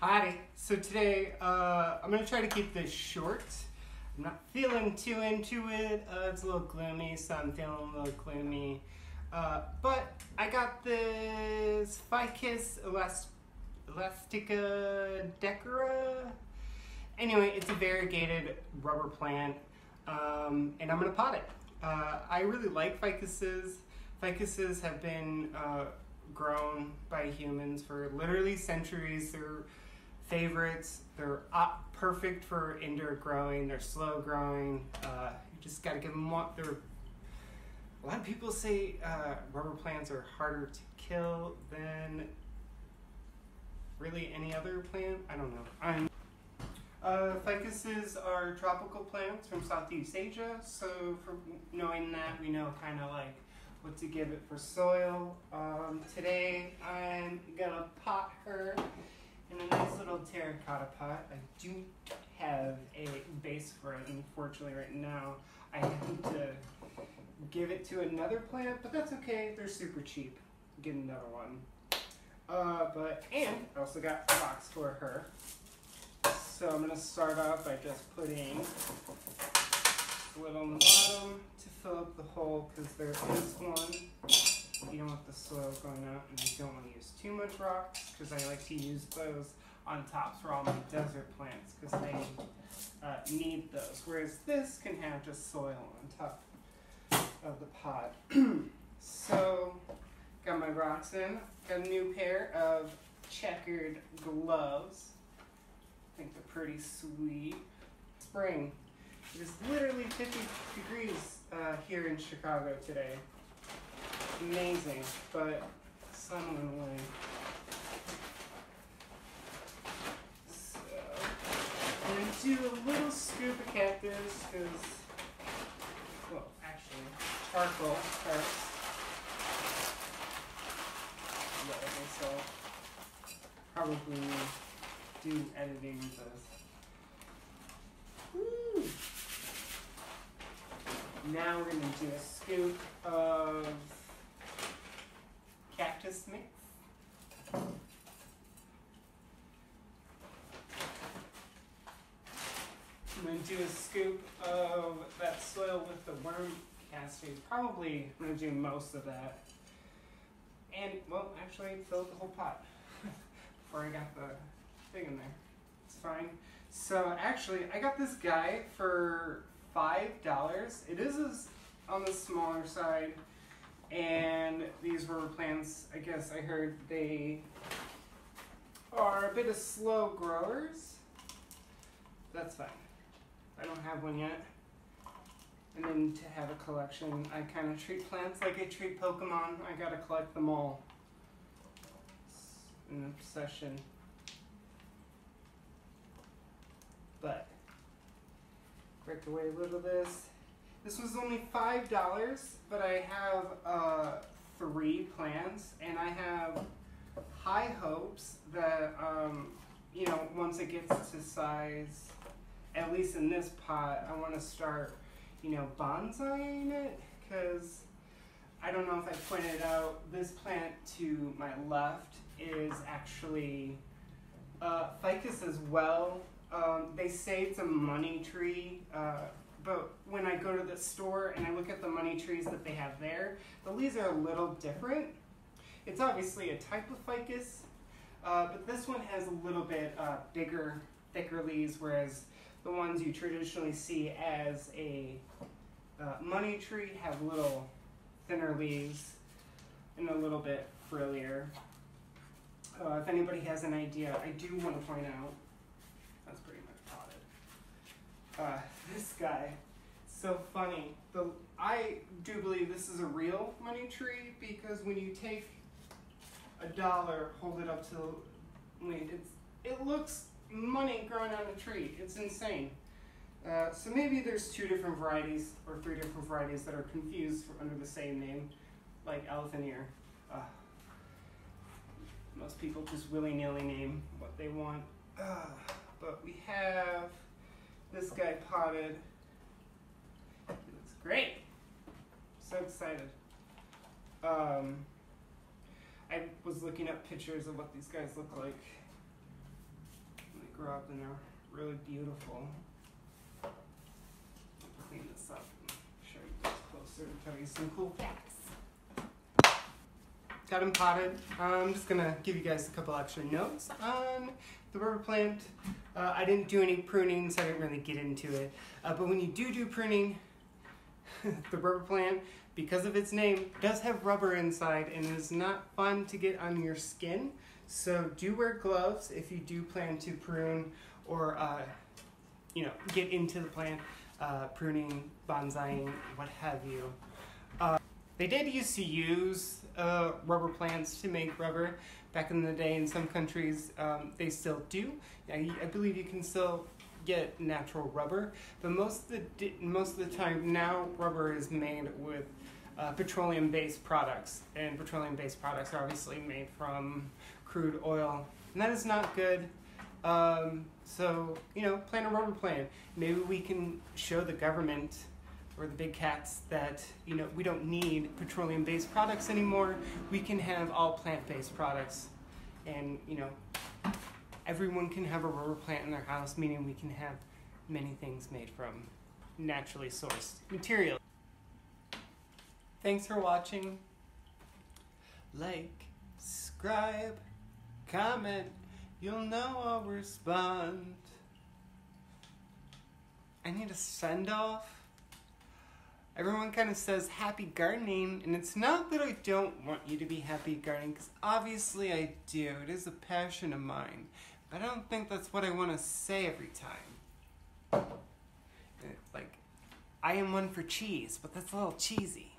Hi, so today I'm going to try to keep this short. I'm not feeling too into it. It's a little gloomy, so I'm feeling a little gloomy. But I got this ficus elastica decora. Anyway, it's a variegated rubber plant, and I'm going to pot it. I really like ficuses. Ficuses have been grown by humans for literally centuries. They're favorites. They're perfect for indoor growing. They're slow growing. You just got to give them one. A lot of people say rubber plants are harder to kill than really any other plant. I don't know. Ficuses are tropical plants from Southeast Asia. So for knowing that, we know kind of like what to give it for soil. Today I'm gonna pot her in a nice little terracotta pot. I do have a base for it, unfortunately right now. I have to give it to another plant, but that's okay, they're super cheap. Get another one. And I also got rocks for her. So I'm gonna start off by just putting a little on the bottom to fill up the hole, because there is one. You don't want the soil going out, and you don't want to use too much rocks, because I like to use those on tops for all my desert plants, because they need those. Whereas this can have just soil on top of the pot. So, got my rocks in. Got a new pair of checkered gloves. I think they're pretty sweet. Spring. It is literally 50 degrees here in Chicago today. Amazing, but the sun went away. So, I'm going to do a little scoop of cactus, because, well, actually, charcoal first. Let myself probably do editing with this. Woo! Now we're going to do a scoop of cactus mix. I'm going to do a scoop of that soil with the worm casting. Probably I'm going to do most of that. And, well, actually fill up the whole pot before I got the thing in there. It's fine. So actually, I got this guy for $5. It is on the smaller side, and these rubber plants, I guess I heard they are a bit of slow growers. That's fine. I don't have one yet. And then to have a collection, I kind of treat plants like I treat Pokemon. I gotta collect them all. It's an obsession. But break away a little of this. This was only $5, but I have 3 plants, and I have high hopes that you know, once it gets to size, at least in this pot, I want to start, you know, bonsaiing it, because I don't know if I pointed out, this plant to my left is actually ficus as well. They say it's a money tree, but when I go to the store and I look at the money trees that they have there, the leaves are a little different. It's obviously a type of ficus, but this one has a little bit bigger, thicker leaves, whereas the ones you traditionally see as a money tree have little thinner leaves and a little bit frillier. If anybody has an idea, I do want to point out, that's pretty much potted. This guy, so funny. I do believe this is a real money tree, because when you take $1, hold it up to the lead, it looks money growing on a tree. It's insane. So maybe there's 2 different varieties or 3 different varieties that are confused under the same name, like elephant ear. Most people just willy-nilly name what they want. But we have this guy potted. He looks great. So excited. I was looking up pictures of what these guys look like. grew up in a really beautiful. Clean this up and show you guys closer and tell you some cool facts. Got them potted. I'm just gonna give you guys a couple extra notes on the rubber plant. I didn't do any pruning, so I didn't really get into it. But when you do pruning, the rubber plant, because of its name, does have rubber inside and is not fun to get on your skin. So do wear gloves if you do plan to prune or get into the plant, pruning, bonsaiing, what have you. They did used to use rubber plants to make rubber back in the day. In some countries, they still do. I believe you can still get natural rubber, but most of the time now, rubber is made with petroleum-based products, and petroleum-based products are obviously made from crude oil, and that is not good. So plant a rubber plant. Maybe we can show the government or the big cats that we don't need petroleum-based products anymore. We can have all plant-based products, and everyone can have a rubber plant in their house, meaning we can have many things made from naturally sourced material. Thanks for watching. Like, subscribe, comment. You'll know I'll respond. I need a send-off. Everyone kind of says happy gardening, and it's not that I don't want you to be happy gardening, because obviously I do. It is a passion of mine. But I don't think that's what I want to say every time. Like, I am one for cheese, but that's a little cheesy.